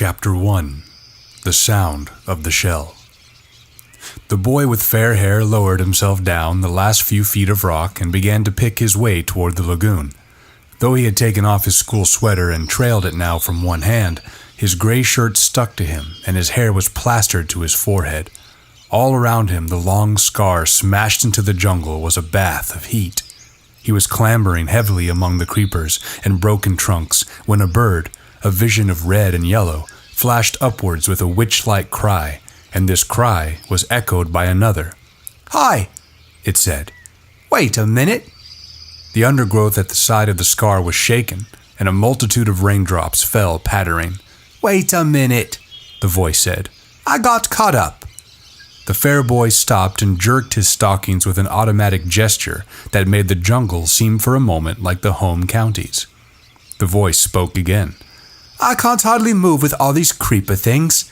Chapter 1. The Sound of the Shell. The boy with fair hair lowered himself down the last few feet of rock and began to pick his way toward the lagoon. Though he had taken off his school sweater and trailed it now from one hand, his gray shirt stuck to him and his hair was plastered to his forehead. All around him, the long scar smashed into the jungle was a bath of heat. He was clambering heavily among the creepers and broken trunks when a bird, a vision of red and yellow, flashed upwards with a witch-like cry, and this cry was echoed by another. "Hi," it said. "Wait a minute." The undergrowth at the side of the scar was shaken, and a multitude of raindrops fell pattering. "Wait a minute," the voice said. "I got caught up." The fair boy stopped and jerked his stockings with an automatic gesture that made the jungle seem for a moment like the home counties. The voice spoke again. "I can't hardly move with all these creeper things."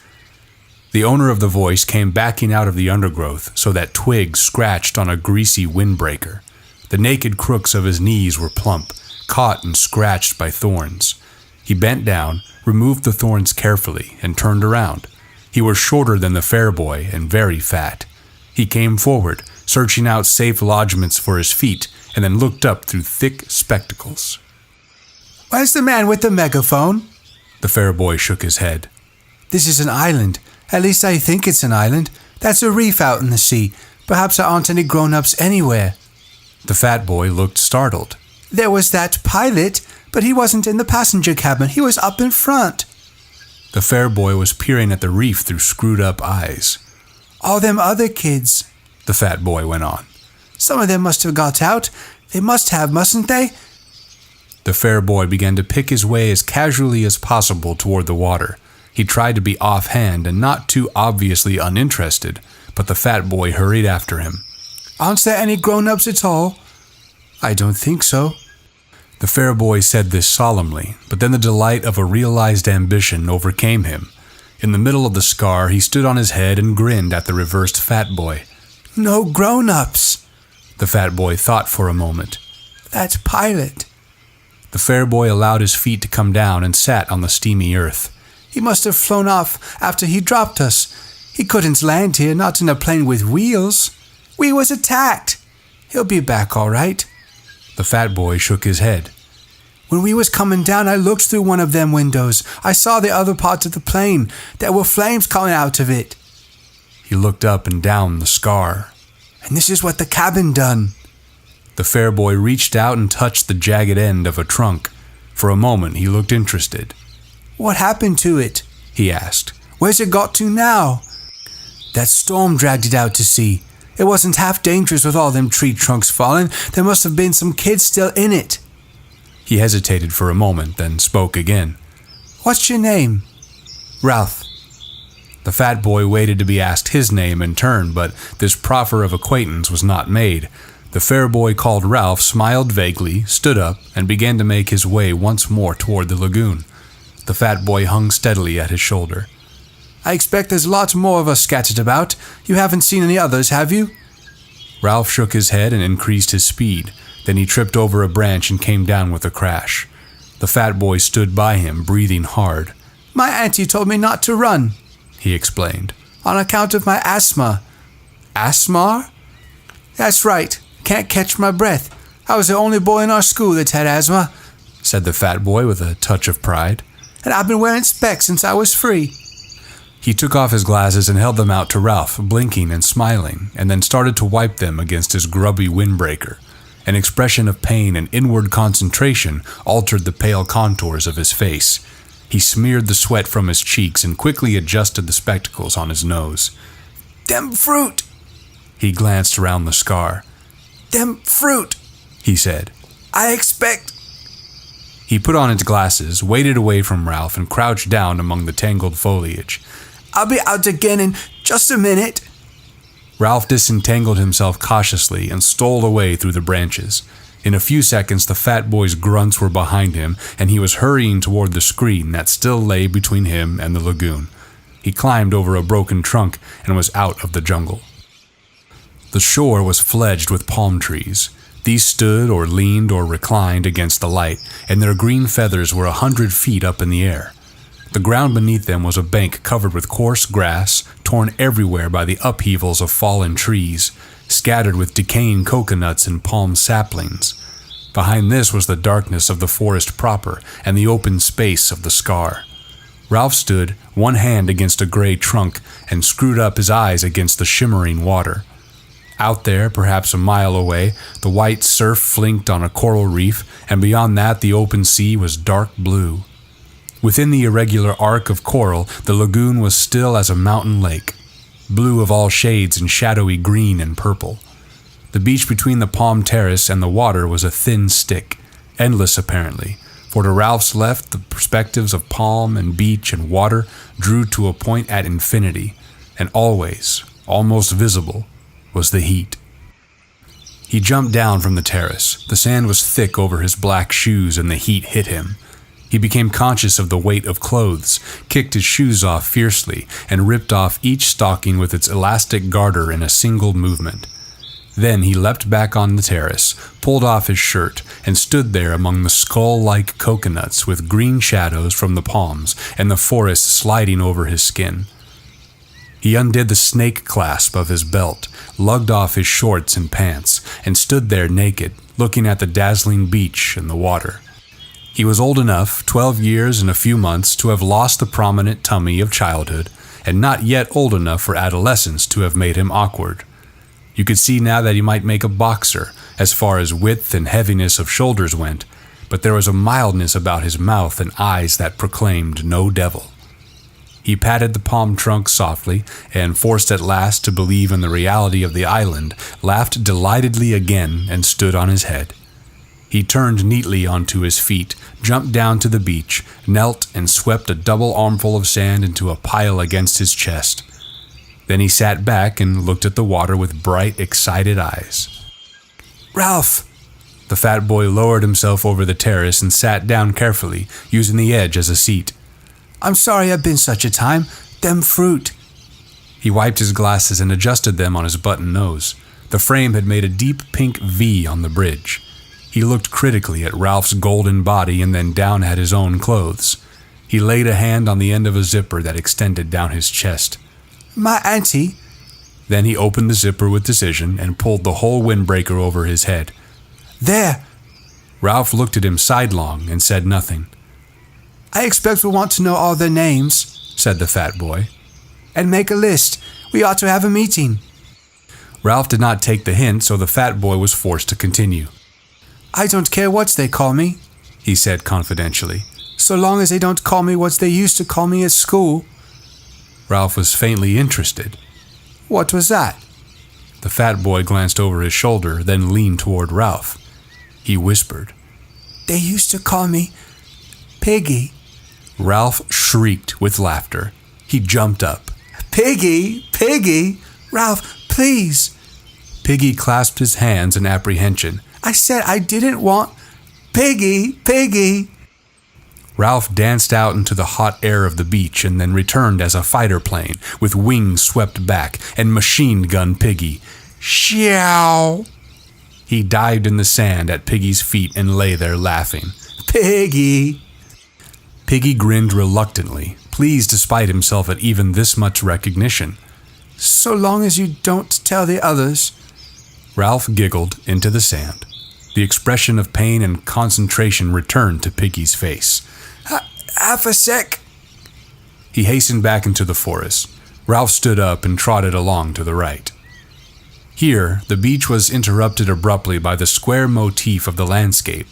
The owner of the voice came backing out of the undergrowth so that twigs scratched on a greasy windbreaker. The naked crooks of his knees were plump, caught and scratched by thorns. He bent down, removed the thorns carefully, and turned around. He was shorter than the fair boy and very fat. He came forward, searching out safe lodgments for his feet, and then looked up through thick spectacles. "Where's the man with the megaphone?" The fair boy shook his head. "This is an island. At least I think it's an island. That's a reef out in the sea. Perhaps there aren't any grown-ups anywhere." The fat boy looked startled. "There was that pilot, but he wasn't in the passenger cabin. He was up in front." The fair boy was peering at the reef through screwed-up eyes. "All them other kids," the fat boy went on. "Some of them must have got out. They must have, mustn't they?" The fair boy began to pick his way as casually as possible toward the water. He tried to be offhand and not too obviously uninterested, but the fat boy hurried after him. "Aren't there any grown-ups at all?" "I don't think so." The fair boy said this solemnly, but then the delight of a realized ambition overcame him. In the middle of the scar, he stood on his head and grinned at the reversed fat boy. "No grown-ups." The fat boy thought for a moment. "That pilot." The fair boy allowed his feet to come down and sat on the steamy earth. "He must have flown off after he dropped us. He couldn't land here, not in a plane with wheels. We was attacked. He'll be back all right." The fat boy shook his head. "When we was coming down, I looked through one of them windows. I saw the other parts of the plane. There were flames coming out of it." He looked up and down the scar. "And this is what the cabin done." The fair boy reached out and touched the jagged end of a trunk. For a moment, he looked interested. "What happened to it?" he asked. "Where's it got to now?" "That storm dragged it out to sea. It wasn't half dangerous with all them tree trunks falling. There must have been some kids still in it." He hesitated for a moment, then spoke again. "What's your name?" "Ralph." The fat boy waited to be asked his name in turn, but this proffer of acquaintance was not made. The fair boy called Ralph smiled vaguely, stood up, and began to make his way once more toward the lagoon. The fat boy hung steadily at his shoulder. "I expect there's lots more of us scattered about. You haven't seen any others, have you?" Ralph shook his head and increased his speed. Then he tripped over a branch and came down with a crash. The fat boy stood by him, breathing hard. "My auntie told me not to run," he explained, "on account of my asthma." "Asthma?" "That's right. Can't catch my breath. I was the only boy in our school that had asthma," said the fat boy with a touch of pride. "And I've been wearing specs since I was 3. He took off his glasses and held them out to Ralph, blinking and smiling, and then started to wipe them against his grubby windbreaker. An expression of pain and inward concentration altered the pale contours of his face. He smeared the sweat from his cheeks and quickly adjusted the spectacles on his nose. "Dem fruit!" He glanced around the scar. "Dem fruit," he said. "I expect—" He put on his glasses, waded away from Ralph, and crouched down among the tangled foliage. "I'll be out again in just a minute." Ralph disentangled himself cautiously and stole away through the branches. In a few seconds, the fat boy's grunts were behind him, and he was hurrying toward the screen that still lay between him and the lagoon. He climbed over a broken trunk and was out of the jungle. The shore was fledged with palm trees. These stood or leaned or reclined against the light, and their green feathers were 100 feet up in the air. The ground beneath them was a bank covered with coarse grass, torn everywhere by the upheavals of fallen trees, scattered with decaying coconuts and palm saplings. Behind this was the darkness of the forest proper and the open space of the scar. Ralph stood, one hand against a gray trunk, and screwed up his eyes against the shimmering water. Out there, perhaps a mile away, the white surf flinked on a coral reef, and beyond that the open sea was dark blue. Within the irregular arc of coral, the lagoon was still as a mountain lake, blue of all shades and shadowy green and purple. The beach between the palm terrace and the water was a thin stick, endless apparently, for to Ralph's left the perspectives of palm and beach and water drew to a point at infinity, and always, almost visible, was the heat. He jumped down from the terrace. The sand was thick over his black shoes and the heat hit him. He became conscious of the weight of clothes, kicked his shoes off fiercely, and ripped off each stocking with its elastic garter in a single movement. Then he leapt back on the terrace, pulled off his shirt, and stood there among the skull-like coconuts with green shadows from the palms and the forest sliding over his skin. He undid the snake clasp of his belt, lugged off his shorts and pants, and stood there naked, looking at the dazzling beach and the water. He was old enough, 12 years and a few months, to have lost the prominent tummy of childhood, and not yet old enough for adolescence to have made him awkward. You could see now that he might make a boxer, as far as width and heaviness of shoulders went, but there was a mildness about his mouth and eyes that proclaimed no devil. He patted the palm trunk softly, and, forced at last to believe in the reality of the island, laughed delightedly again and stood on his head. He turned neatly onto his feet, jumped down to the beach, knelt and swept a double armful of sand into a pile against his chest. Then he sat back and looked at the water with bright, excited eyes. "Ralph!" The fat boy lowered himself over the terrace and sat down carefully, using the edge as a seat. "I'm sorry I've been such a time. Them fruit." He wiped his glasses and adjusted them on his button nose. The frame had made a deep pink V on the bridge. He looked critically at Ralph's golden body and then down at his own clothes. He laid a hand on the end of a zipper that extended down his chest. "My auntie." Then he opened the zipper with decision and pulled the whole windbreaker over his head. "There!" Ralph looked at him sidelong and said nothing. "I expect we'll want to know all their names," said the fat boy. "And make a list. We ought to have a meeting." Ralph did not take the hint, so the fat boy was forced to continue. "I don't care what they call me," he said confidentially, "so long as they don't call me what they used to call me at school." Ralph was faintly interested. "What was that?" The fat boy glanced over his shoulder, then leaned toward Ralph. He whispered, "They used to call me Piggy." Ralph shrieked with laughter. He jumped up. "Piggy! Piggy! Ralph, please!" Piggy clasped his hands in apprehension. "I said I didn't want... Piggy! Piggy!" Ralph danced out into the hot air of the beach and then returned as a fighter plane, with wings swept back, and machine-gun Piggy. Xiao! He dived in the sand at Piggy's feet and lay there laughing. "Piggy!" Piggy grinned reluctantly, pleased despite himself at even this much recognition. "So long as you don't tell the others." Ralph giggled into the sand. The expression of pain and concentration returned to Piggy's face. "Half a sec." He hastened back into the forest. Ralph stood up and trotted along to the right. Here, the beach was interrupted abruptly by the square motif of the landscape,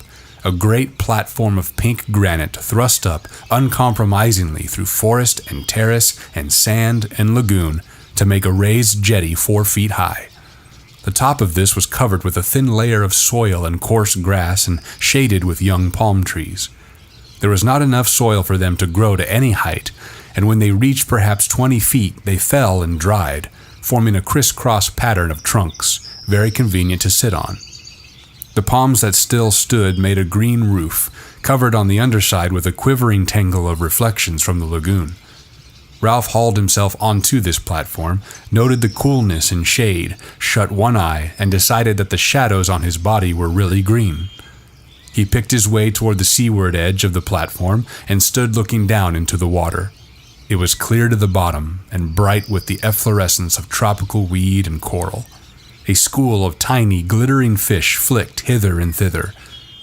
a great platform of pink granite thrust up uncompromisingly through forest and terrace and sand and lagoon to make a raised jetty 4 feet high. The top of this was covered with a thin layer of soil and coarse grass and shaded with young palm trees. There was not enough soil for them to grow to any height, and when they reached perhaps 20 feet, they fell and dried, forming a crisscross pattern of trunks, very convenient to sit on. The palms that still stood made a green roof, covered on the underside with a quivering tangle of reflections from the lagoon. Ralph hauled himself onto this platform, noted the coolness and shade, shut one eye, and decided that the shadows on his body were really green. He picked his way toward the seaward edge of the platform and stood looking down into the water. It was clear to the bottom and bright with the efflorescence of tropical weed and coral. A school of tiny, glittering fish flicked hither and thither.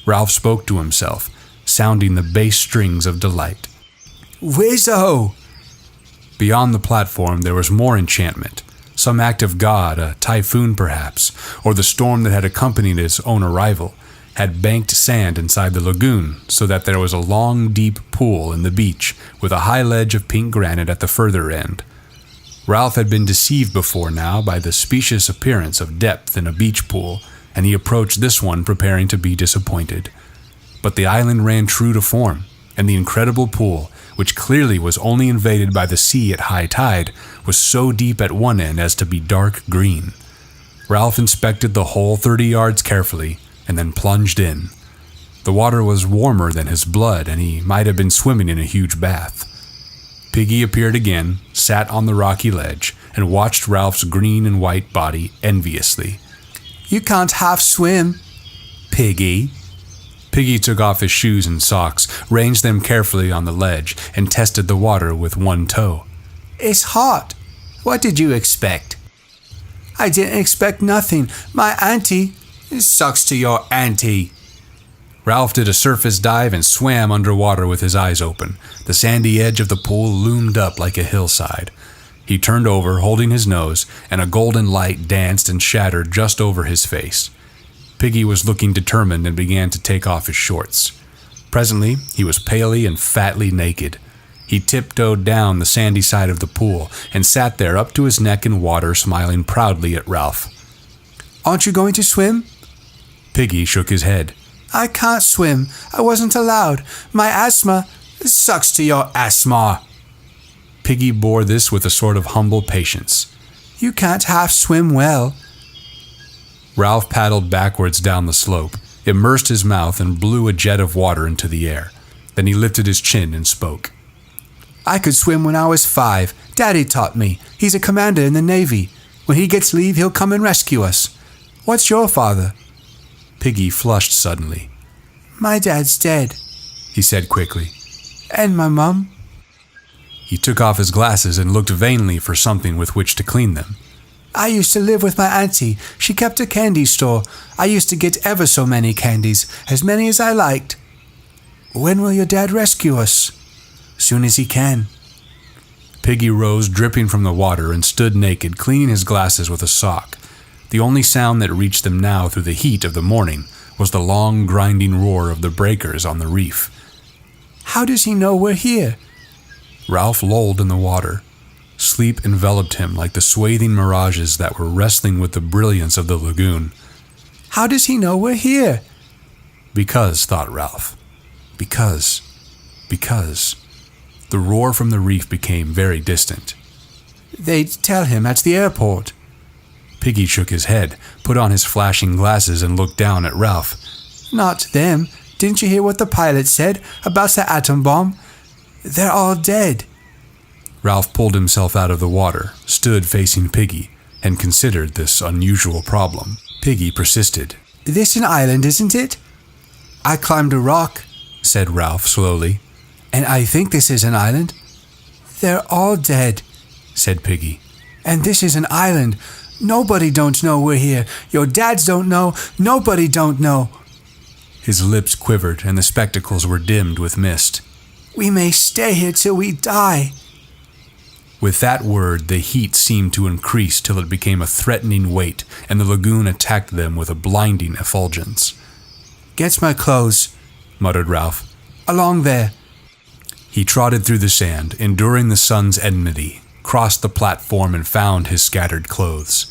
Ralph spoke to himself, sounding the bass strings of delight. "Wizzo!" Beyond the platform there was more enchantment. Some act of God, a typhoon perhaps, or the storm that had accompanied its own arrival, had banked sand inside the lagoon so that there was a long, deep pool in the beach with a high ledge of pink granite at the further end. Ralph had been deceived before now by the specious appearance of depth in a beach pool, and he approached this one preparing to be disappointed. But the island ran true to form, and the incredible pool, which clearly was only invaded by the sea at high tide, was so deep at one end as to be dark green. Ralph inspected the whole 30 yards carefully, and then plunged in. The water was warmer than his blood, and he might have been swimming in a huge bath. Piggy appeared again, sat on the rocky ledge, and watched Ralph's green and white body enviously. "You can't half swim, Piggy." Piggy took off his shoes and socks, ranged them carefully on the ledge, and tested the water with one toe. "It's hot. What did you expect?" "I didn't expect nothing. My auntie—" "Sucks to your auntie." Ralph did a surface dive and swam underwater with his eyes open. The sandy edge of the pool loomed up like a hillside. He turned over, holding his nose, and a golden light danced and shattered just over his face. Piggy was looking determined and began to take off his shorts. Presently, he was palely and fatly naked. He tiptoed down the sandy side of the pool and sat there up to his neck in water, smiling proudly at Ralph. "Aren't you going to swim?" Piggy shook his head. "I can't swim. I wasn't allowed. My asthma—" "Sucks to your asthma." Piggy bore this with a sort of humble patience. "You can't half swim well." Ralph paddled backwards down the slope, immersed his mouth, and blew a jet of water into the air. Then he lifted his chin and spoke. "I could swim when I was 5. Daddy taught me. He's a commander in the Navy. When he gets leave, he'll come and rescue us. What's your father?" Piggy flushed suddenly. "My dad's dead," he said quickly. "And my mum?" He took off his glasses and looked vainly for something with which to clean them. "I used to live with my auntie. She kept a candy store. I used to get ever so many candies, as many as I liked." "When will your dad rescue us?" "Soon as he can." Piggy rose, dripping from the water, and stood naked, cleaning his glasses with a sock. The only sound that reached them now through the heat of the morning was the long, grinding roar of the breakers on the reef. "How does he know we're here?" Ralph lolled in the water. Sleep enveloped him like the swathing mirages that were wrestling with the brilliance of the lagoon. "How does he know we're here?" "Because," thought Ralph. Because. The roar from the reef became very distant. "They'd tell him at the airport." Piggy shook his head, put on his flashing glasses, and looked down at Ralph. "Not them. Didn't you hear what the pilot said about the atom bomb? They're all dead." Ralph pulled himself out of the water, stood facing Piggy, and considered this unusual problem. Piggy persisted. "This an island, isn't it?" "I climbed a rock," said Ralph slowly, "and I think this is an island." "They're all dead," said Piggy. "And this is an island. Nobody don't know we're here. Your dads don't know. Nobody don't know." His lips quivered, and the spectacles were dimmed with mist. "We may stay here till we die." With that word, the heat seemed to increase till it became a threatening weight, and the lagoon attacked them with a blinding effulgence. "Get my clothes," muttered Ralph. "Along there." He trotted through the sand, enduring the sun's enmity, crossed the platform, and found his scattered clothes.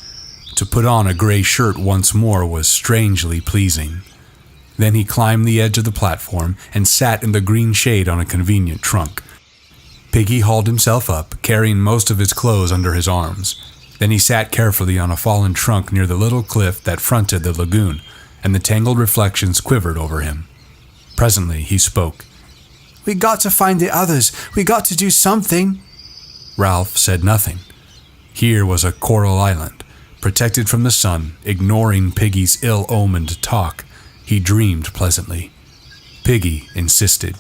To put on a gray shirt once more was strangely pleasing. Then he climbed the edge of the platform and sat in the green shade on a convenient trunk. Piggy hauled himself up, carrying most of his clothes under his arms. Then he sat carefully on a fallen trunk near the little cliff that fronted the lagoon, and the tangled reflections quivered over him. Presently he spoke. "We got to find the others. We got to do something." Ralph said nothing. Here was a coral island, protected from the sun, ignoring Piggy's ill-omened talk. He dreamed pleasantly. Piggy insisted.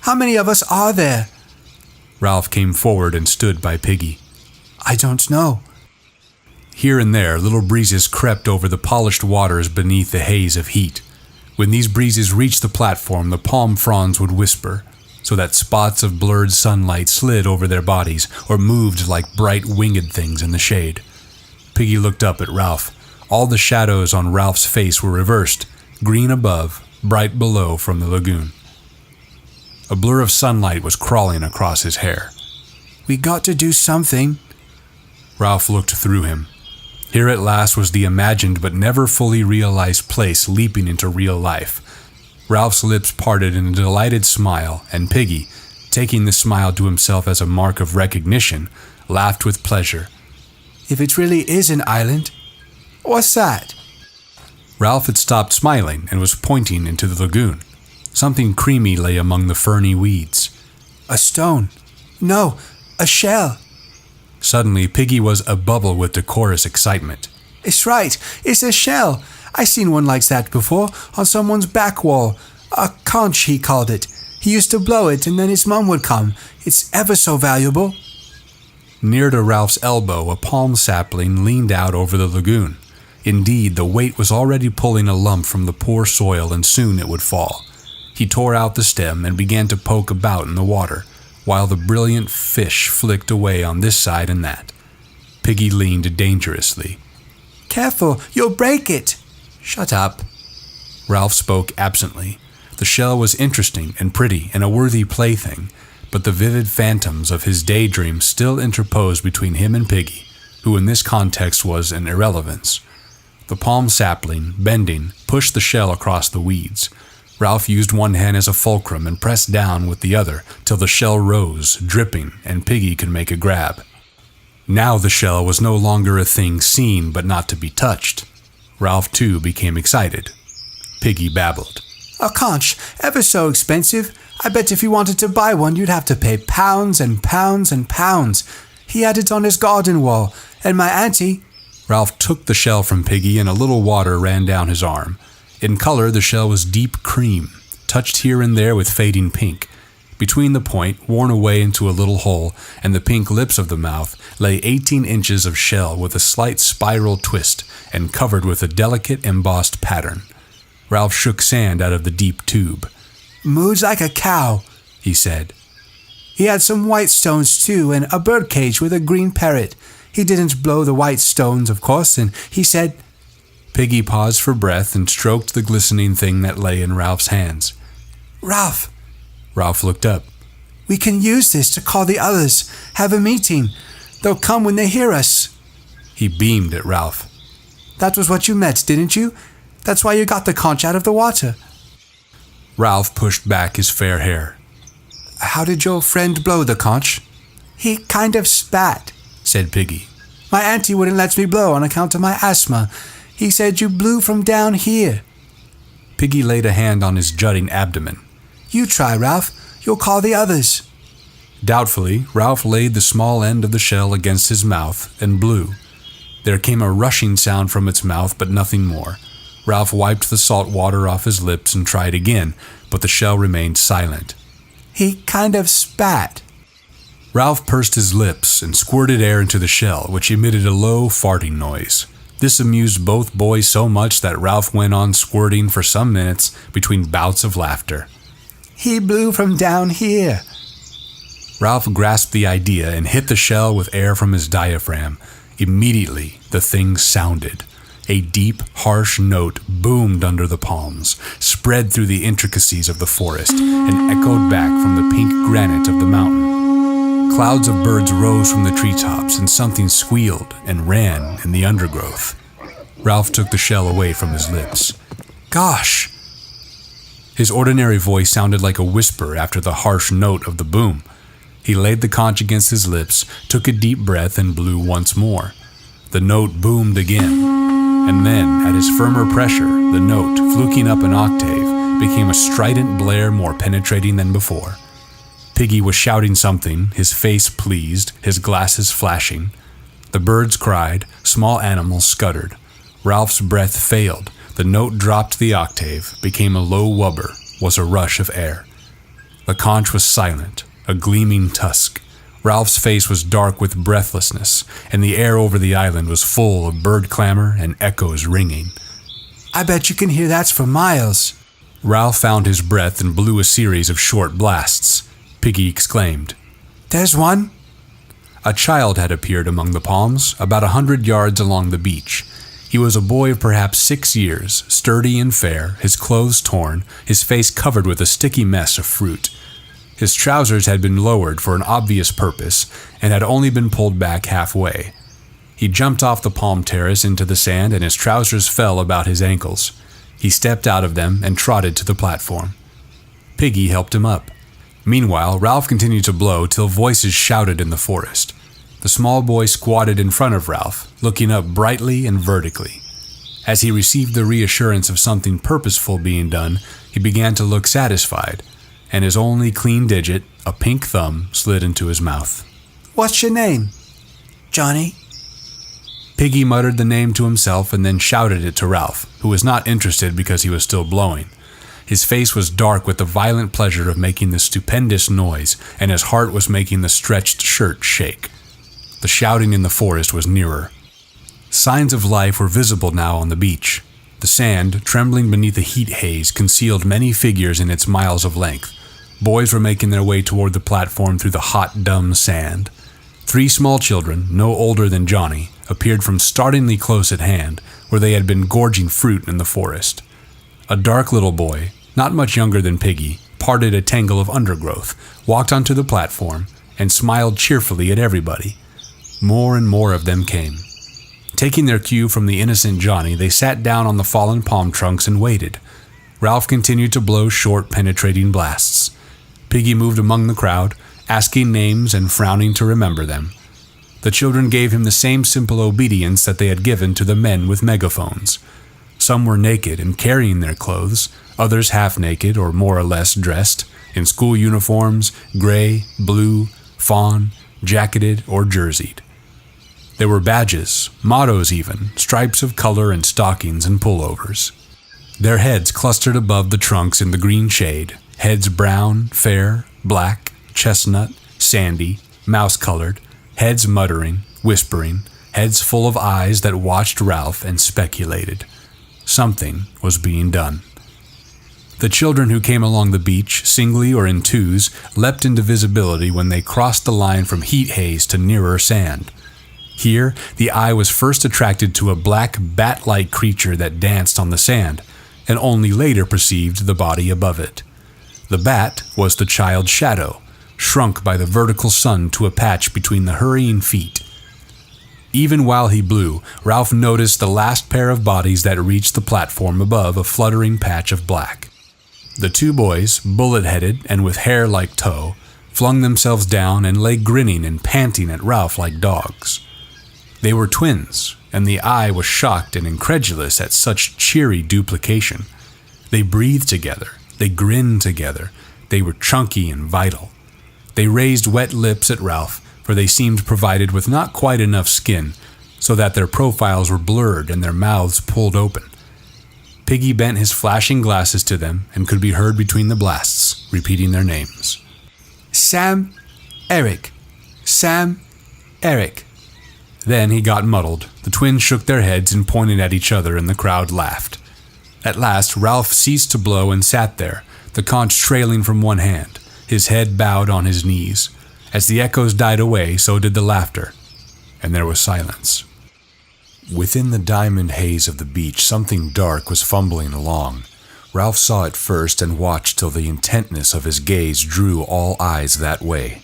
How many of us are there? Ralph came forward and stood by Piggy. I don't know. Here and there, little breezes crept over the polished waters beneath the haze of heat. When these breezes reached the platform, the palm fronds would whisper, so that spots of blurred sunlight slid over their bodies or moved like bright winged things in the shade. Piggy looked up at Ralph. All the shadows on Ralph's face were reversed, green above, bright below from the lagoon. A blur of sunlight was crawling across his hair. We got to do something. Ralph looked through him. Here at last was the imagined but never fully realized place leaping into real life. Ralph's lips parted in a delighted smile, and Piggy, taking the smile to himself as a mark of recognition, laughed with pleasure. If it really is an island, what's that? Ralph had stopped smiling and was pointing into the lagoon. Something creamy lay among the ferny weeds. A stone. No, a shell. Suddenly, Piggy was abubble with decorous excitement. It's right, it's a shell. I seen one like that before, on someone's back wall. A conch, he called it. He used to blow it, and then his mum would come. It's ever so valuable. Near to Ralph's elbow, a palm sapling leaned out over the lagoon. Indeed, the weight was already pulling a lump from the poor soil, and soon it would fall. He tore out the stem and began to poke about in the water, while the brilliant fish flicked away on this side and that. Piggy leaned dangerously. Careful, you'll break it. Shut up. Ralph spoke absently. The shell was interesting and pretty and a worthy plaything, but the vivid phantoms of his daydream still interposed between him and Piggy, who in this context was an irrelevance. The palm sapling, bending, pushed the shell across the weeds. Ralph used one hand as a fulcrum and pressed down with the other till the shell rose, dripping, and Piggy could make a grab. Now the shell was no longer a thing seen but not to be touched. Ralph, too, became excited. Piggy babbled. A conch, ever so expensive. I bet if you wanted to buy one, you'd have to pay pounds and pounds and pounds. He had it on his garden wall, and my auntie... Ralph took the shell from Piggy and a little water ran down his arm. In color, the shell was deep cream, touched here and there with fading pink. Between the point, worn away into a little hole, and the pink lips of the mouth, lay 18 inches of shell with a slight spiral twist and covered with a delicate embossed pattern. Ralph shook sand out of the deep tube. Moves like a cow, he said. He had some white stones too, and a bird cage with a green parrot. He didn't blow the white stones, of course, and he said... Piggy paused for breath and stroked the glistening thing that lay in Ralph's hands. Ralph! Ralph looked up. We can use this to call the others, have a meeting. They'll come when they hear us. He beamed at Ralph. That was what you meant, didn't you? That's why you got the conch out of the water. Ralph pushed back his fair hair. How did your friend blow the conch? He kind of spat, said Piggy. My auntie wouldn't let me blow on account of my asthma. He said you blew from down here. Piggy laid a hand on his jutting abdomen. You try, Ralph. You'll call the others. Doubtfully, Ralph laid the small end of the shell against his mouth and blew. There came a rushing sound from its mouth, but nothing more. Ralph wiped the salt water off his lips and tried again, but the shell remained silent. He kind of spat. Ralph pursed his lips and squirted air into the shell, which emitted a low farting noise. This amused both boys so much that Ralph went on squirting for some minutes between bouts of laughter. He blew from down here. Ralph grasped the idea and hit the shell with air from his diaphragm. Immediately, the thing sounded. A deep, harsh note boomed under the palms, spread through the intricacies of the forest, and echoed back from the pink granite of the mountain. Clouds of birds rose from the treetops, and something squealed and ran in the undergrowth. Ralph took the shell away from his lips. Gosh! His ordinary voice sounded like a whisper after the harsh note of the boom. He laid the conch against his lips, took a deep breath, and blew once more. The note boomed again, and then, at his firmer pressure, the note, fluking up an octave, became a strident blare more penetrating than before. Piggy was shouting something, his face pleased, his glasses flashing. The birds cried, small animals scuttered. Ralph's breath failed. The note dropped the octave, became a low wubber, was a rush of air. The conch was silent, a gleaming tusk. Ralph's face was dark with breathlessness, and the air over the island was full of bird clamor and echoes ringing. I bet you can hear that for miles. Ralph found his breath and blew a series of short blasts. Piggy exclaimed, There's one. A child had appeared among the palms, about 100 yards along the beach. He was a boy of perhaps 6 years, sturdy and fair, his clothes torn, his face covered with a sticky mess of fruit. His trousers had been lowered for an obvious purpose and had only been pulled back halfway. He jumped off the palm terrace into the sand and his trousers fell about his ankles. He stepped out of them and trotted to the platform. Piggy helped him up. Meanwhile, Ralph continued to blow till voices shouted in the forest. The small boy squatted in front of Ralph, looking up brightly and vertically. As he received the reassurance of something purposeful being done, he began to look satisfied, and his only clean digit, a pink thumb, slid into his mouth. What's your name? Johnny. Piggy muttered the name to himself and then shouted it to Ralph, who was not interested because he was still blowing. His face was dark with the violent pleasure of making the stupendous noise, and his heart was making the stretched shirt shake. The shouting in the forest was nearer. Signs of life were visible now on the beach. The sand, trembling beneath the heat haze, concealed many figures in its miles of length. Boys were making their way toward the platform through the hot, dumb sand. 3 small children, no older than Johnny, appeared from startlingly close at hand, where they had been gorging fruit in the forest. A dark little boy, not much younger than Piggy, parted a tangle of undergrowth, walked onto the platform, and smiled cheerfully at everybody. More and more of them came. Taking their cue from the innocent Johnny, they sat down on the fallen palm trunks and waited. Ralph continued to blow short, penetrating blasts. Piggy moved among the crowd, asking names and frowning to remember them. The children gave him the same simple obedience that they had given to the men with megaphones. Some were naked and carrying their clothes, others half naked or more or less dressed, in school uniforms, gray, blue, fawn, jacketed or jerseyed. There were badges, mottos even, stripes of color and stockings and pullovers. Their heads clustered above the trunks in the green shade, heads brown, fair, black, chestnut, sandy, mouse-colored, heads muttering, whispering, heads full of eyes that watched Ralph and speculated. Something was being done. The children who came along the beach, singly or in twos, leapt into visibility when they crossed the line from heat haze to nearer sand. Here, the eye was first attracted to a black bat-like creature that danced on the sand, and only later perceived the body above it. The bat was the child's shadow, shrunk by the vertical sun to a patch between the hurrying feet. Even while he blew, Ralph noticed the last pair of bodies that reached the platform above a fluttering patch of black. The 2 boys, bullet-headed and with hair like tow, flung themselves down and lay grinning and panting at Ralph like dogs. They were twins, and the eye was shocked and incredulous at such cheery duplication. They breathed together, they grinned together, they were chunky and vital. They raised wet lips at Ralph, for they seemed provided with not quite enough skin, so that their profiles were blurred and their mouths pulled open. Piggy bent his flashing glasses to them and could be heard between the blasts, repeating their names. Sam, Eric. Sam, Eric. Then he got muddled. The twins shook their heads and pointed at each other, and the crowd laughed. At last, Ralph ceased to blow and sat there, the conch trailing from one hand, his head bowed on his knees. As the echoes died away, so did the laughter, and there was silence. Within the diamond haze of the beach, something dark was fumbling along. Ralph saw it first and watched till the intentness of his gaze drew all eyes that way.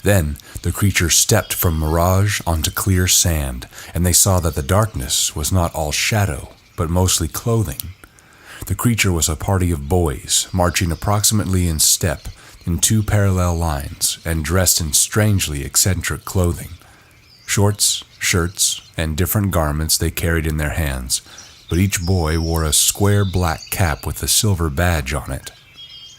Then the creature stepped from mirage onto clear sand, and they saw that the darkness was not all shadow, but mostly clothing. The creature was a party of boys, marching approximately in step, in 2 parallel lines, and dressed in strangely eccentric clothing. Shorts, shirts, and different garments they carried in their hands, but each boy wore a square black cap with a silver badge on it.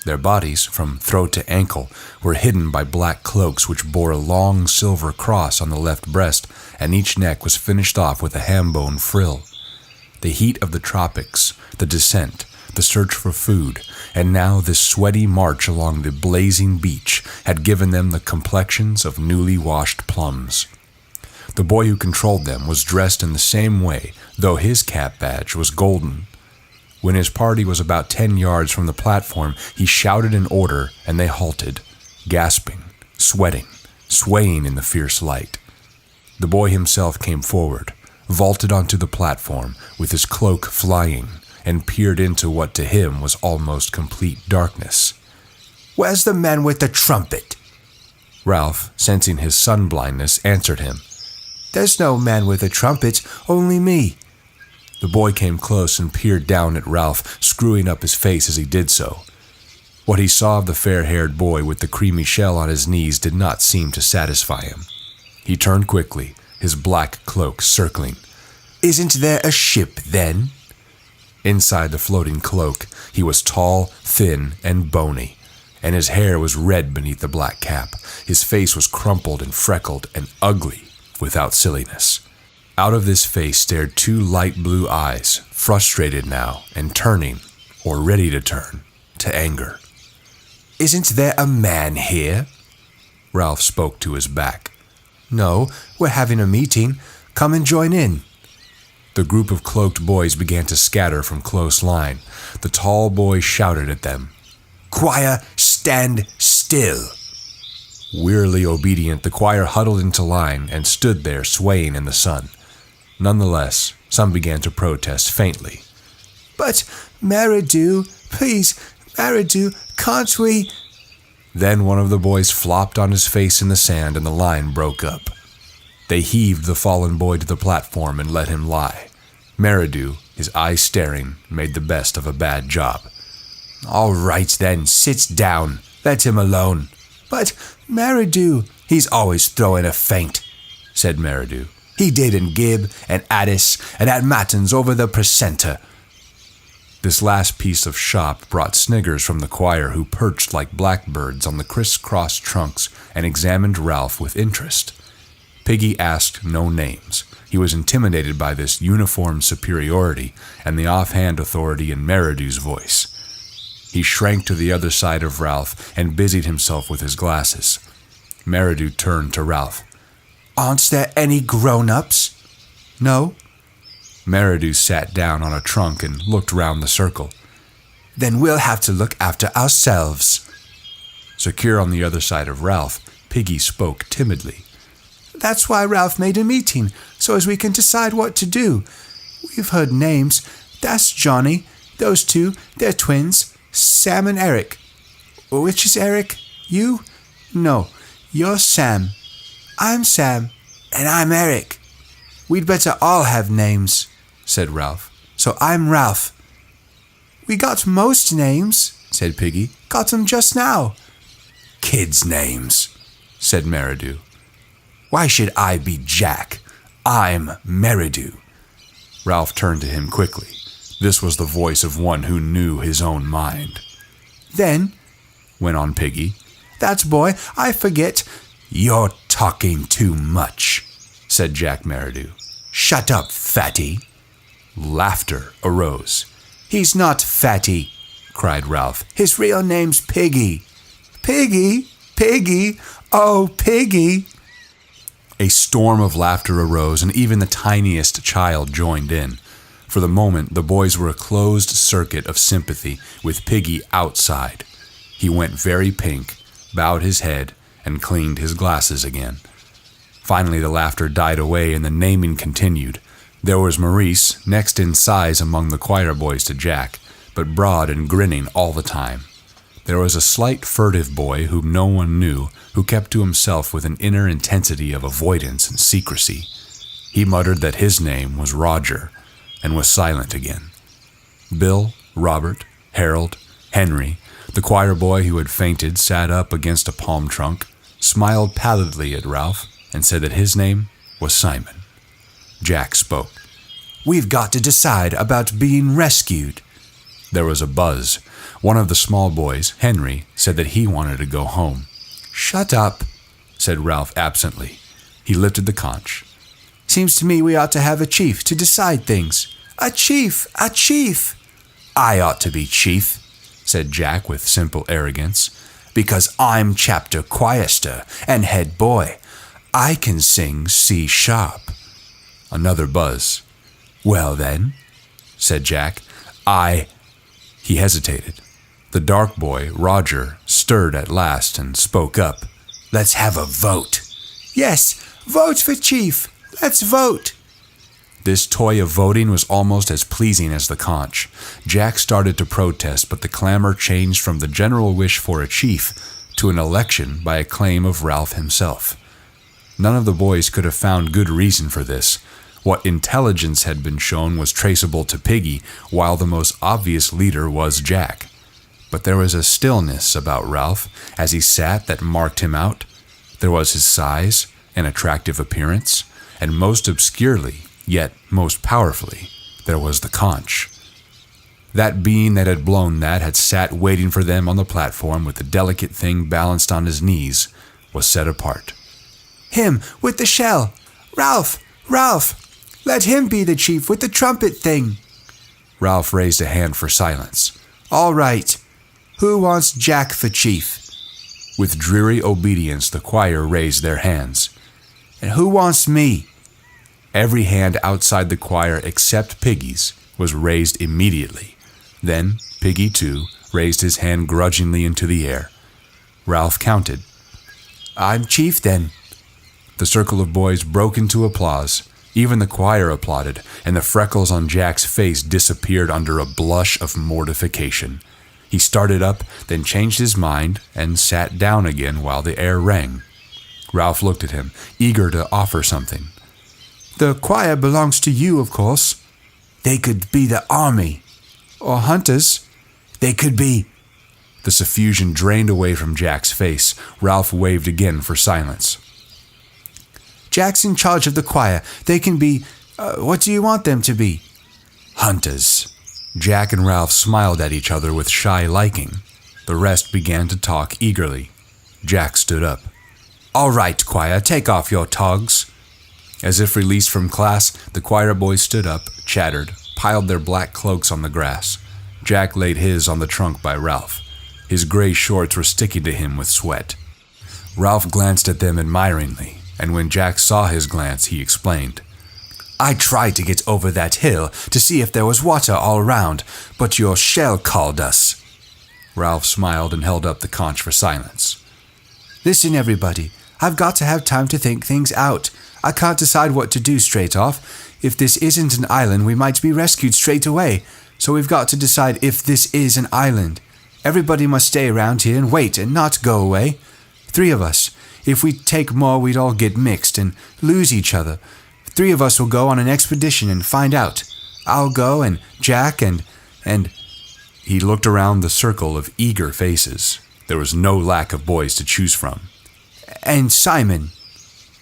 Their bodies, from throat to ankle, were hidden by black cloaks which bore a long silver cross on the left breast, and each neck was finished off with a ham-bone frill. The heat of the tropics, the descent, the search for food, and now this sweaty march along the blazing beach had given them the complexions of newly washed plums. The boy who controlled them was dressed in the same way, though his cap badge was golden. When his party was about 10 yards from the platform, he shouted an order, and they halted, gasping, sweating, swaying in the fierce light. The boy himself came forward, vaulted onto the platform with his cloak flying, and peered into what to him was almost complete darkness. "Where's the man with the trumpet?" Ralph, sensing his sun-blindness, answered him. "There's no man with a trumpet, only me." The boy came close and peered down at Ralph, screwing up his face as he did so. What he saw of the fair-haired boy with the creamy shell on his knees did not seem to satisfy him. He turned quickly, his black cloak circling. "Isn't there a ship, then?" Inside the floating cloak, he was tall, thin, and bony, and his hair was red beneath the black cap. His face was crumpled and freckled and ugly, without silliness. Out of this face stared two light blue eyes, frustrated now and turning, or ready to turn, to anger. "Isn't there a man here?" Ralph spoke to his back. "No, we're having a meeting. Come and join in." The group of cloaked boys began to scatter from close line. The tall boy shouted at them. "Choir, stand still." Wearily obedient, the choir huddled into line and stood there swaying in the sun. Nonetheless, some began to protest faintly. "But, Merridew, please, Merridew, can't we—" Then one of the boys flopped on his face in the sand and the line broke up. They heaved the fallen boy to the platform and let him lie. Merridew, his eyes staring, made the best of a bad job. "All right then, sit down. Let him alone." "But, Merridew—" "He's always throwing a feint," said Merridew. "He did in Gibb and Addis and at Matins over the precentor." This last piece of shop brought sniggers from the choir, who perched like blackbirds on the criss-cross trunks and examined Ralph with interest. Piggy asked no names. He was intimidated by this uniform superiority and the offhand authority in Merridew's voice. He shrank to the other side of Ralph and busied himself with his glasses. Merridew turned to Ralph. "Aren't there any grown-ups?" "No." Merridew sat down on a trunk and looked round the circle. "Then we'll have to look after ourselves." Secure on the other side of Ralph, Piggy spoke timidly. "That's why Ralph made a meeting, so as we can decide what to do. We've heard names. That's Johnny. Those two, they're twins. Sam and Eric. Which is Eric? You? No, you're Sam. I'm Sam, and I'm Eric. We'd better all have names," said Ralph. "So I'm Ralph." "We got most names," said Piggy. "Got 'em just now." "Kids' names," said Merridew. "Why should I be Jack? I'm Merridew." Ralph turned to him quickly. This was the voice of one who knew his own mind. "Then," went on Piggy, "that boy, I forget—" "You're talking too much," said Jack Merridew. "Shut up, fatty." Laughter arose. "He's not fatty," cried Ralph. "His real name's Piggy." "Piggy? Piggy? Oh, Piggy!" A storm of laughter arose, and even the tiniest child joined in. For the moment, the boys were a closed circuit of sympathy, with Piggy outside. He went very pink, bowed his head, and cleaned his glasses again. Finally, the laughter died away and the naming continued. There was Maurice, next in size among the choir boys to Jack, but broad and grinning all the time. There was a slight furtive boy whom no one knew, who kept to himself with an inner intensity of avoidance and secrecy. He muttered that his name was Roger, and was silent again. Bill, Robert, Harold, Henry, the choir boy who had fainted, sat up against a palm trunk, smiled pallidly at Ralph, and said that his name was Simon. Jack spoke. "We've got to decide about being rescued." There was a buzz. One of the small boys, Henry, said that he wanted to go home. "Shut up," said Ralph absently. He lifted the conch. "Seems to me we ought to have a chief to decide things." "A chief! A chief!" "I ought to be chief," said Jack with simple arrogance. "Because I'm chapter choirster and head boy. I can sing C sharp." Another buzz. "Well then," said Jack, He hesitated. The dark boy, Roger, stirred at last and spoke up. "Let's have a vote." "Yes, vote for chief. Let's vote." This toy of voting was almost as pleasing as the conch. Jack started to protest, but the clamor changed from the general wish for a chief to an election by a claim of Ralph himself. None of the boys could have found good reason for this. What intelligence had been shown was traceable to Piggy, while the most obvious leader was Jack. But there was a stillness about Ralph as he sat that marked him out. There was his size and attractive appearance, and most obscurely, yet most powerfully, there was the conch. That being that had blown that had sat waiting for them on the platform with the delicate thing balanced on his knees, was set apart. "Him with the shell! Ralph! Ralph! Let him be the chief with the trumpet thing!" Ralph raised a hand for silence. "All right. Who wants Jack for chief?" With dreary obedience, the choir raised their hands. "And who wants me?" Every hand outside the choir except Piggy's was raised immediately. Then Piggy, too, raised his hand grudgingly into the air. Ralph counted. "I'm chief, then." The circle of boys broke into applause. Even the choir applauded, and the freckles on Jack's face disappeared under a blush of mortification. He started up, then changed his mind, and sat down again while the air rang. Ralph looked at him, eager to offer something. "The choir belongs to you, of course." "They could be the army." "Or hunters." "They could be." The suffusion drained away from Jack's face. Ralph waved again for silence. "Jack's in charge of the choir. They can be, what do you want them to be?" "Hunters." Jack and Ralph smiled at each other with shy liking. The rest began to talk eagerly. Jack stood up. "All right, choir, take off your togs." As if released from class, the choir boys stood up, chattered, piled their black cloaks on the grass. Jack laid his on the trunk by Ralph. His gray shorts were sticking to him with sweat. Ralph glanced at them admiringly, and when Jack saw his glance, he explained. "I tried to get over that hill to see if there was water all around, but your shell called us." Ralph smiled and held up the conch for silence. "Listen, everybody. I've got to have time to think things out. I can't decide what to do straight off. If this isn't an island, we might be rescued straight away. So we've got to decide if this is an island. Everybody must stay around here and wait and not go away. 3 of us. If we take more, we'd all get mixed and lose each other. 3 of us will go on an expedition and find out. I'll go, and Jack and... He looked around the circle of eager faces. There was no lack of boys to choose from. "And Simon."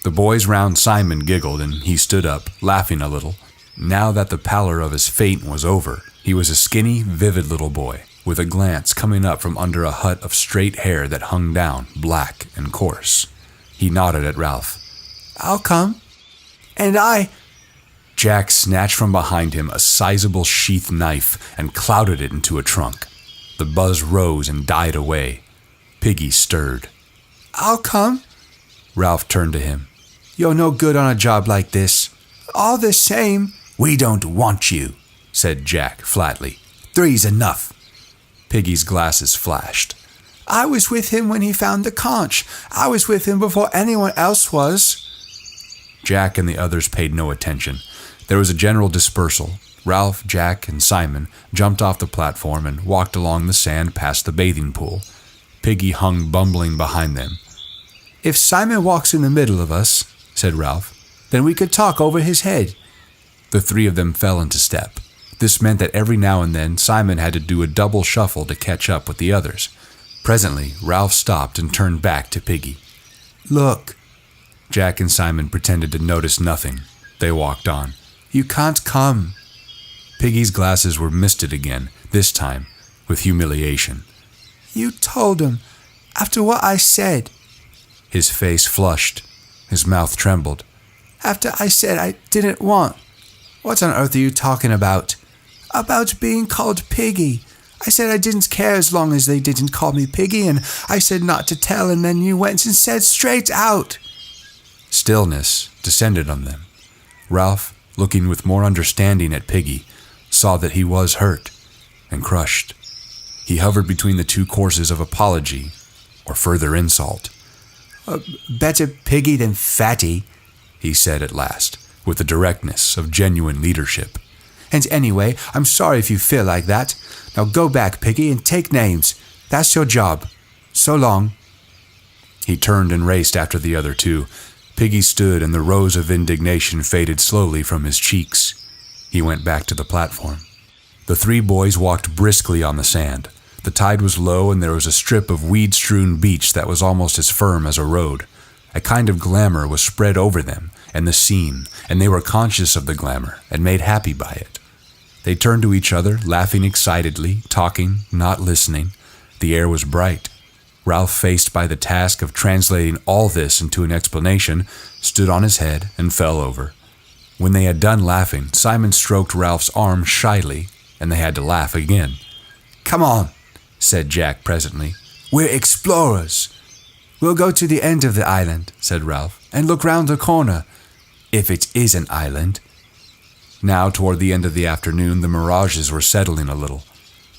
The boys round Simon giggled, and he stood up, laughing a little. Now that the pallor of his faint was over, he was a skinny, vivid little boy, with a glance coming up from under a hut of straight hair that hung down, black and coarse. He nodded at Ralph. "I'll come." "And I..." Jack snatched from behind him a sizable sheath knife and clouted it into a trunk. The buzz rose and died away. Piggy stirred. "I'll come." Ralph turned to him. "You're no good on a job like this." "All the same..." "We don't want you," said Jack flatly. 3's enough." Piggy's glasses flashed. "I was with him when he found the conch. I was with him before anyone else was." Jack and the others paid no attention. There was a general dispersal. Ralph, Jack, and Simon jumped off the platform and walked along the sand past the bathing pool. Piggy hung bumbling behind them. "If Simon walks in the middle of us," said Ralph, "then we could talk over his head." The 3 of them fell into step. This meant that every now and then Simon had to do a double shuffle to catch up with the others. Presently, Ralph stopped and turned back to Piggy. "Look." Jack and Simon pretended to notice nothing. They walked on. "You can't come." Piggy's glasses were misted again, this time with humiliation. "You told him, after what I said." His face flushed. His mouth trembled. "After I said I didn't want..." "What on earth are you talking about?" "About being called Piggy. I said I didn't care as long as they didn't call me Piggy, and I said not to tell, and then you went and said straight out." Stillness descended on them. Ralph, looking with more understanding at Piggy, saw that he was hurt and crushed. He hovered between the two courses of apology or further insult. "Better Piggy than Fatty," he said at last, with the directness of genuine leadership. "And anyway, I'm sorry if you feel like that. Now go back, Piggy, and take names. That's your job. So long." He turned and raced after the other two. Piggy stood, and the rose of indignation faded slowly from his cheeks. He went back to the platform. The three boys walked briskly on the sand. The tide was low, and there was a strip of weed-strewn beach that was almost as firm as a road. A kind of glamour was spread over them and the scene, and they were conscious of the glamour and made happy by it. They turned to each other, laughing excitedly, talking, not listening. The air was bright. Ralph, faced by the task of translating all this into an explanation, stood on his head and fell over. When they had done laughing, Simon stroked Ralph's arm shyly, and they had to laugh again. "Come on," said Jack presently. "We're explorers." "We'll go to the end of the island," said Ralph, "and look round the corner, if it is an island." Now, toward the end of the afternoon, the mirages were settling a little.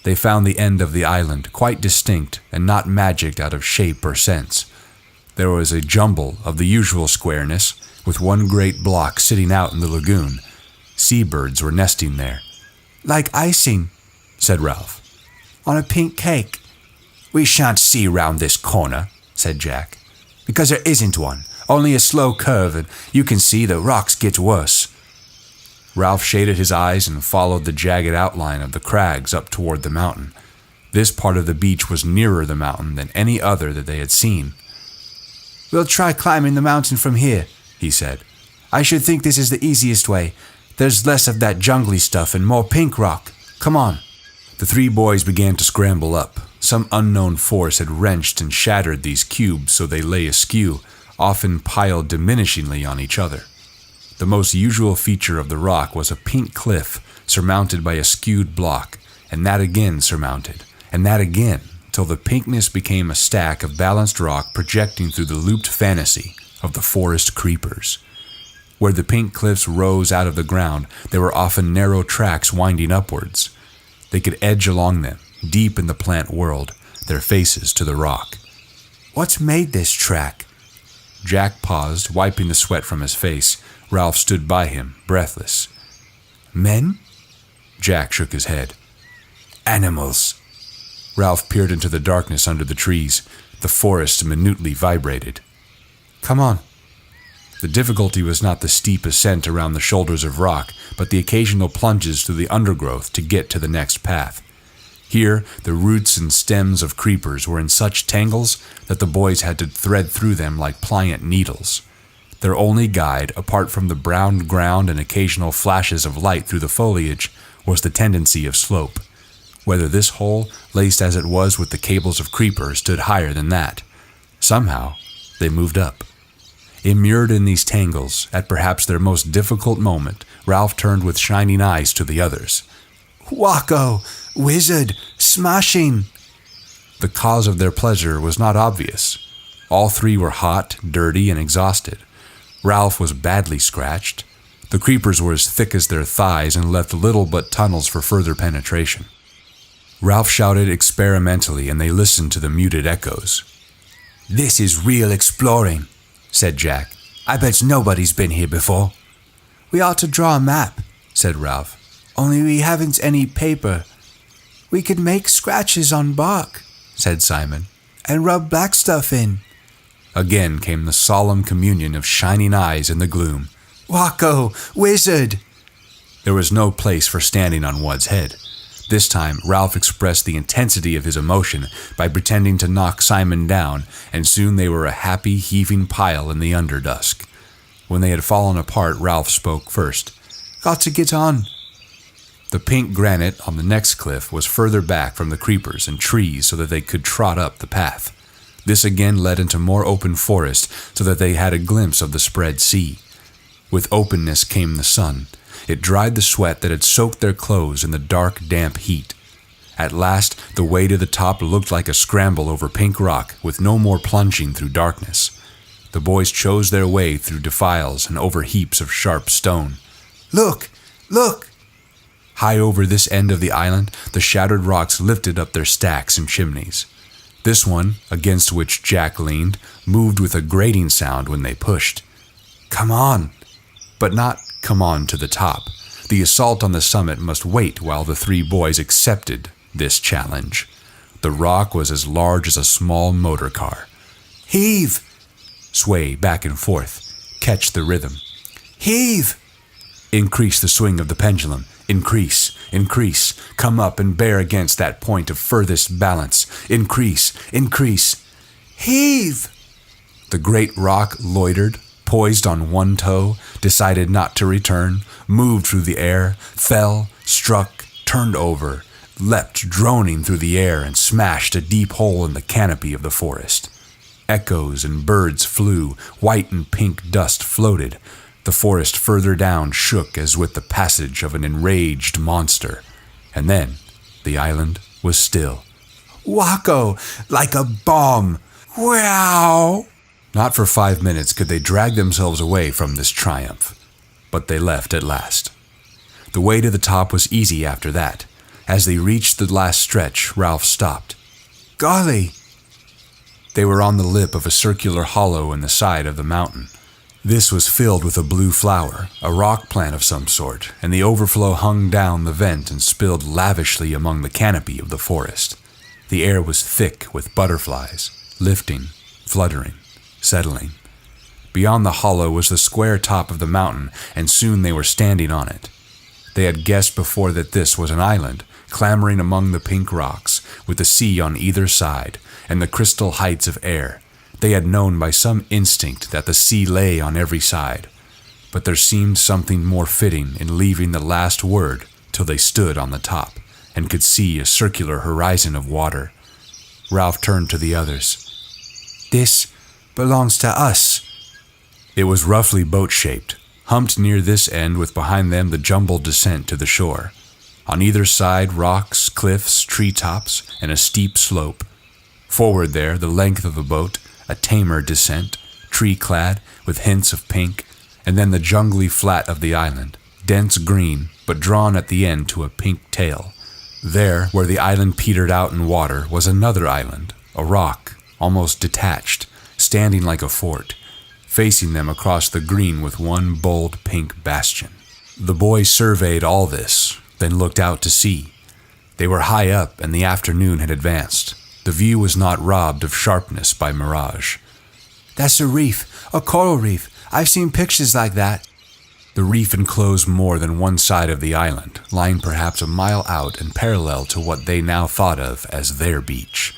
They found the end of the island quite distinct and not magicked out of shape or sense. There was a jumble of the usual squareness, with one great block sitting out in the lagoon. Seabirds were nesting there. "Like icing," said Ralph. "on a pink cake." "We shan't see round this corner," said Jack. "Because there isn't one, only a slow curve, and you can see the rocks get worse." Ralph shaded his eyes and followed the jagged outline of the crags up toward the mountain. This part of the beach was nearer the mountain than any other that they had seen. "We'll try climbing the mountain from here," he said. "I should think this is the easiest way. There's less of that jungly stuff and more pink rock. Come on." The three boys began to scramble up. Some unknown force had wrenched and shattered these cubes so they lay askew, often piled diminishingly on each other. The most usual feature of the rock was a pink cliff surmounted by a skewed block, and that again surmounted, and that again, till the pinkness became a stack of balanced rock projecting through the looped fantasy of the forest creepers. Where the pink cliffs rose out of the ground, there were often narrow tracks winding upwards. They could edge along them, deep in the plant world, their faces to the rock. "What made this track?" Jack paused, wiping the sweat from his face. Ralph stood by him, breathless. "Men?" Jack shook his head. "Animals." Ralph peered into the darkness under the trees. The forest minutely vibrated. "Come on." The difficulty was not the steep ascent around the shoulders of rock, but the occasional plunges through the undergrowth to get to the next path. Here, the roots and stems of creepers were in such tangles that the boys had to thread through them like pliant needles. Their only guide, apart from the brown ground and occasional flashes of light through the foliage, was the tendency of slope. Whether this hole, laced as it was with the cables of creeper, stood higher than that. Somehow, they moved up. Immured in these tangles, at perhaps their most difficult moment, Ralph turned with shining eyes to the others. "Wacko! Wizard! Smashing!" The cause of their pleasure was not obvious. All three were hot, dirty, and exhausted. Ralph was badly scratched. The creepers were as thick as their thighs and left little but tunnels for further penetration. Ralph shouted experimentally, and they listened to the muted echoes. "This is real exploring," said Jack. "I bet nobody's been here before." "We ought to draw a map," said Ralph. "Only we haven't any paper." "We could make scratches on bark," said Simon, "and rub black stuff in." Again came the solemn communion of shining eyes in the gloom. "Wacko! Wizard!" There was no place for standing on Wud's head. This time, Ralph expressed the intensity of his emotion by pretending to knock Simon down, and soon they were a happy, heaving pile in the underdusk. When they had fallen apart, Ralph spoke first. "Got to get on." The pink granite on the next cliff was further back from the creepers and trees so that they could trot up the path. This again led into more open forest so that they had a glimpse of the spread sea. With openness came the sun. It dried the sweat that had soaked their clothes in the dark, damp heat. At last, the way to the top looked like a scramble over pink rock with no more plunging through darkness. The boys chose their way through defiles and over heaps of sharp stone. Look! Look! High over this end of the island, the shattered rocks lifted up their stacks and chimneys. This one, against which Jack leaned, moved with a grating sound when they pushed. Come on! But not come on to the top. The assault on the summit must wait while the three boys accepted this challenge. The rock was as large as a small motor car. Heave! Sway back and forth. Catch the rhythm. Heave! Increase the swing of the pendulum. Increase, increase. Come up and bear against that point of furthest balance. Increase, increase. Heave! The great rock loitered, poised on one toe, decided not to return, moved through the air, fell, struck, turned over, leapt droning through the air and smashed a deep hole in the canopy of the forest. Echoes and birds flew, white and pink dust floated. The forest further down shook as with the passage of an enraged monster. And then the island was still. Wacko! Like a bomb! Wow! Not for 5 minutes could they drag themselves away from this triumph. But they left at last. The way to the top was easy after that. As they reached the last stretch, Ralph stopped. Golly! They were on the lip of a circular hollow in the side of the mountain. This was filled with a blue flower, a rock plant of some sort, and the overflow hung down the vent and spilled lavishly among the canopy of the forest. The air was thick with butterflies, lifting, fluttering, settling. Beyond the hollow was the square top of the mountain, and soon they were standing on it. They had guessed before that this was an island, clambering among the pink rocks, with the sea on either side, and the crystal heights of air. They had known by some instinct that the sea lay on every side, but there seemed something more fitting in leaving the last word till they stood on the top and could see a circular horizon of water. Ralph turned to the others. This belongs to us. It was roughly boat-shaped, humped near this end with behind them the jumbled descent to the shore. On either side, rocks, cliffs, treetops, and a steep slope. Forward there, the length of the boat, a tamer descent, tree-clad, with hints of pink, and then the jungly flat of the island, dense green, but drawn at the end to a pink tail. There, where the island petered out in water, was another island, a rock, almost detached, standing like a fort, facing them across the green with one bold pink bastion. The boys surveyed all this, then looked out to sea. They were high up, and the afternoon had advanced. The view was not robbed of sharpness by mirage. That's a reef, a coral reef. I've seen pictures like that. The reef enclosed more than one side of the island, lying perhaps a mile out and parallel to what they now thought of as their beach.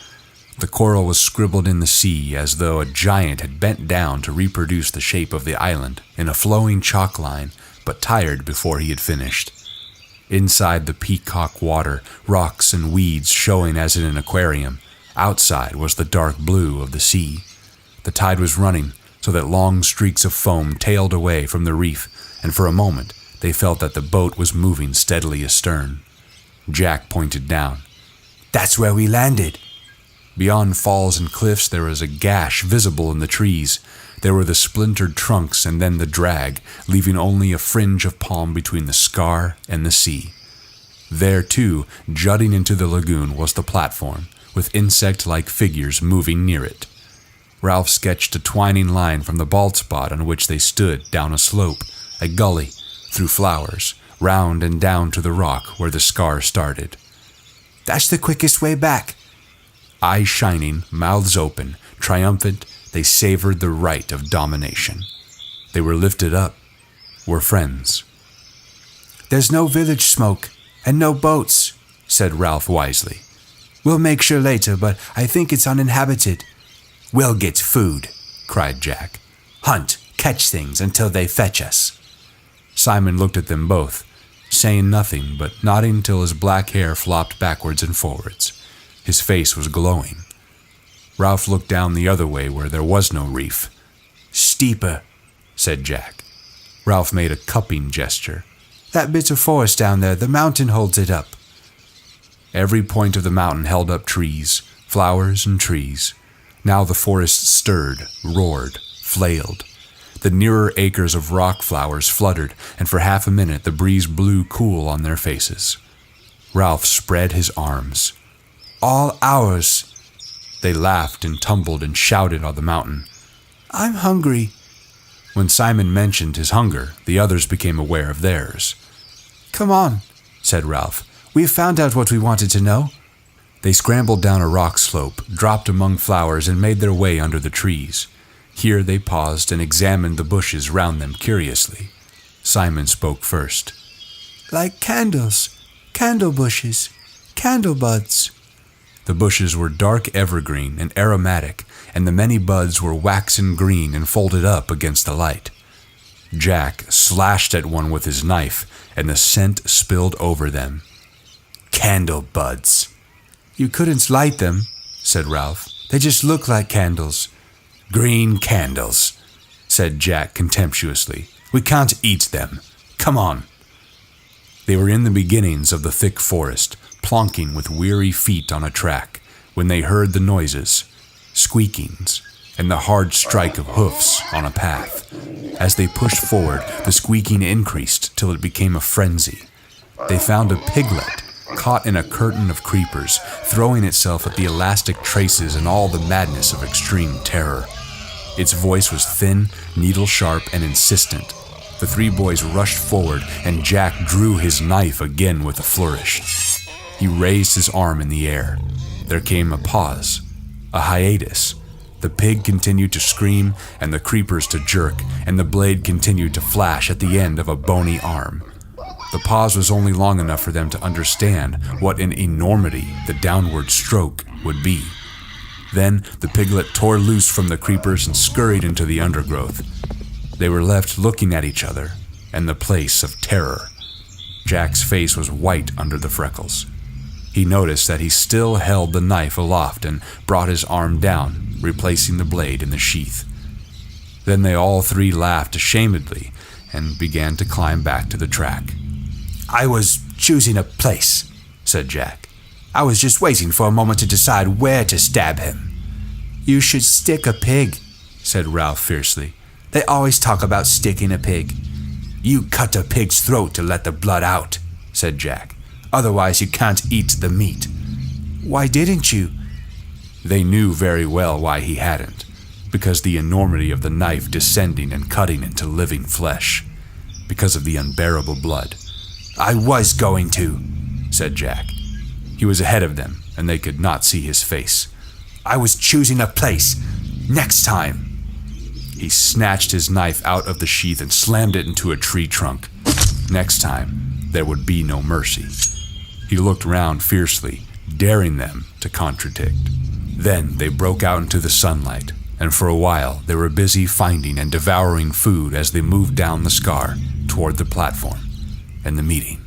The coral was scribbled in the sea as though a giant had bent down to reproduce the shape of the island in a flowing chalk line, but tired before he had finished. Inside the peacock water, rocks and weeds showing as in an aquarium. Outside was the dark blue of the sea. The tide was running, so that long streaks of foam tailed away from the reef, and for a moment they felt that the boat was moving steadily astern. Jack pointed down. That's where we landed. Beyond falls and cliffs there was a gash visible in the trees. There were the splintered trunks and then the drag, leaving only a fringe of palm between the scar and the sea. There, too, jutting into the lagoon, was the platform, with insect-like figures moving near it. Ralph sketched a twining line from the bald spot on which they stood down a slope, a gully, through flowers, round and down to the rock where the scar started. That's the quickest way back. Eyes shining, mouths open, triumphant, they savored the right of domination. They were lifted up, were friends. There's no village smoke, and no boats, said Ralph wisely. We'll make sure later, but I think it's uninhabited. We'll get food, cried Jack. Hunt, catch things until they fetch us. Simon looked at them both, saying nothing but nodding till his black hair flopped backwards and forwards. His face was glowing. Ralph looked down the other way where there was no reef. Steeper, said Jack. Ralph made a cupping gesture. That bit of forest down there, the mountain holds it up. Every point of the mountain held up trees, flowers and trees. Now the forest stirred, roared, flailed. The nearer acres of rock flowers fluttered, and for half a minute the breeze blew cool on their faces. Ralph spread his arms. "All ours!" They laughed and tumbled and shouted on the mountain. "I'm hungry." When Simon mentioned his hunger, the others became aware of theirs. "Come on," said Ralph. "We've found out what we wanted to know." They scrambled down a rock slope, dropped among flowers, and made their way under the trees. Here they paused and examined the bushes round them curiously. Simon spoke first. "Like candles, candle bushes, candle buds." The bushes were dark evergreen and aromatic, and the many buds were waxen green and folded up against the light. Jack slashed at one with his knife, and the scent spilled over them. "Candle buds." "You couldn't light them," said Ralph. "They just look like candles." "Green candles," said Jack contemptuously. "We can't eat them. Come on." They were in the beginnings of the thick forest, plonking with weary feet on a track, when they heard the noises, squeakings, and the hard strike of hoofs on a path. As they pushed forward, the squeaking increased till it became a frenzy. They found a piglet, caught in a curtain of creepers, throwing itself at the elastic traces in all the madness of extreme terror. Its voice was thin, needle-sharp, and insistent. The three boys rushed forward, and Jack drew his knife again with a flourish. He raised his arm in the air. There came a pause, a hiatus. The pig continued to scream, and the creepers to jerk, and the blade continued to flash at the end of a bony arm. The pause was only long enough for them to understand what an enormity the downward stroke would be. Then the piglet tore loose from the creepers and scurried into the undergrowth. They were left looking at each other and the place of terror. Jack's face was white under the freckles. He noticed that he still held the knife aloft and brought his arm down, replacing the blade in the sheath. Then they all three laughed ashamedly and began to climb back to the track. "I was choosing a place," said Jack. "I was just waiting for a moment to decide where to stab him." "You should stick a pig," said Ralph fiercely. "They always talk about sticking a pig." "You cut a pig's throat to let the blood out," said Jack. "Otherwise you can't eat the meat." "Why didn't you?" They knew very well why he hadn't, because the enormity of the knife descending and cutting into living flesh, because of the unbearable blood. "I was going to," said Jack. He was ahead of them, and they could not see his face. "I was choosing a place. Next time." He snatched his knife out of the sheath and slammed it into a tree trunk. Next time, there would be no mercy. He looked round fiercely, daring them to contradict. Then they broke out into the sunlight, and for a while they were busy finding and devouring food as they moved down the scar toward the platform and the meeting.